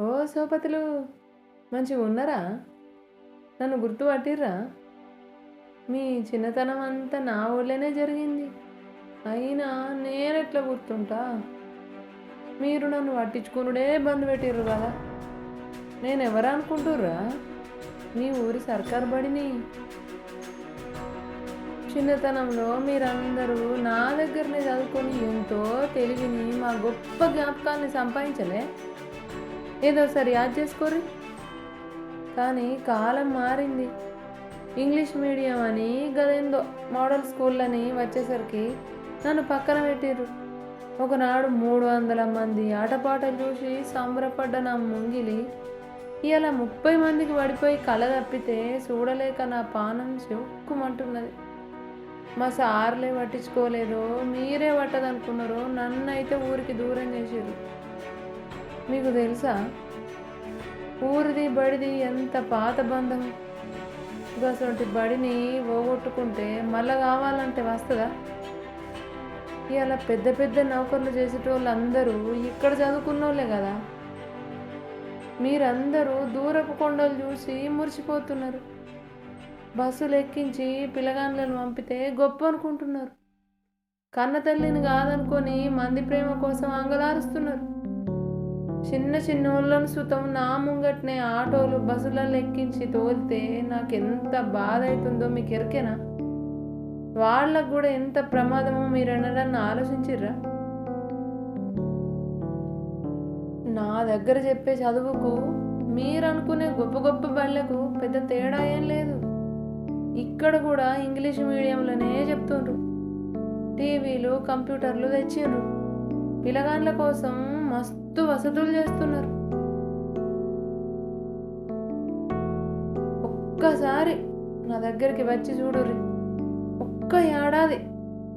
ఓ సోపతులు మంచిగా ఉన్నారా? నన్ను గుర్తుపట్టిర్రా? మీ చిన్నతనం అంతా నా ఊళ్ళోనే జరిగింది. అయినా నేనెట్లా గుర్తుంటా? మీరు నన్ను పట్టించుకునుడే బంద్ పెట్టిర్రు కదా. నేనెవరు అనుకుంటుర్రా? మీ ఊరి సర్కారు బడిని. చిన్నతనంలో మీరందరూ నా దగ్గరనే చదువుకొని ఎంతో తెలివిని మా గొప్ప జ్ఞాపకాల్ని సంపాదించలే? ఏదోసారి యాద్ చేసుకోర్రి. కానీ కాలం మారింది. ఇంగ్లీష్ మీడియం అని గదేందో మోడల్ స్కూళ్ళని వచ్చేసరికి నన్ను పక్కన పెట్టిర్రు. ఒకనాడు 300 మంది ఆటపాటలు చూసి సంబరపడ్డ నా ముంగిలి ఇలా 30 మందికి పడిపోయి కళ్ళ తప్పితే చూడలేక నా పానం చెక్కుమంటున్నది. మా సార్లే పట్టించుకోలేదో మీరే పట్టదనుకున్నారో నన్నైతే ఊరికి దూరం చేసిర్రు. మీకు తెలుసా ఊరిది బడిది ఎంత పాత బంధం? గసొంటి బడిని పోగొట్టుకుంటే మళ్ళా కావాలంటే వస్తుందా? ఇవాళ పెద్ద పెద్ద నౌకర్లు చేసేటోళ్ళు అందరూ ఇక్కడ చదువుకున్నోళ్ళే కదా. మీరందరూ దూరపు కొండలు చూసి మురిసిపోతున్నారు. బస్సులు ఎక్కించి పిల్లగాండ్లను పంపితే గొప్ప అనుకుంటున్నారు. కన్న తల్లిని కాదనుకొని మంది ప్రేమ కోసం అంగలారుస్తున్నారు. చిన్న చిన్నోళ్ళను సుతం నా ముంగట్నే ఆటోలు బస్సులలో ఎక్కించి తోలితే నాకెంత బాధ అవుతుందో మీకు ఎరికేనా? వాళ్ళకు కూడా ఎంత ప్రమాదమో మీరన్నదాన్ని ఆలోచించిర్రా? నా దగ్గర చెప్పే చదువుకు మీరనుకునే గొప్ప గొప్ప బళ్ళకు పెద్ద తేడా ఏం లేదు. ఇక్కడ కూడా ఇంగ్లీష్ మీడియంలోనే చెప్తుండ్రు. టీవీలు కంప్యూటర్లు తెచ్చిండ్రు. పిల్లగాండ్ల కోసం మస్తు వసతులు చేస్తున్నారు. ఒక్కసారి నా దగ్గరికి వచ్చి చూడుర్రి. ఒక్క ఏడాది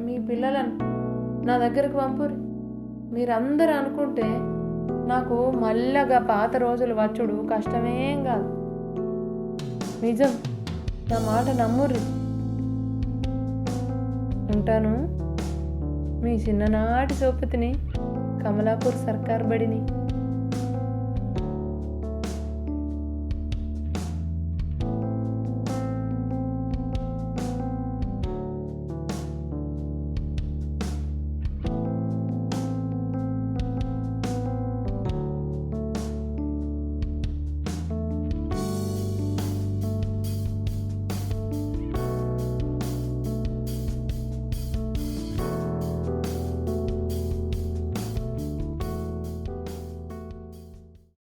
మీ పిల్లలను నా దగ్గరికి పంపుర్రి. మీరందరూ అనుకుంటే నాకు మళ్ళగా పాత రోజులు వచ్చుడు కష్టమేం కాదు. నిజం, నా మాట నమ్ముర్రి. ఉంటాను. మీ చిన్ననాటి సోపతిని, కమలాపూర్ సర్కార్ బడిని.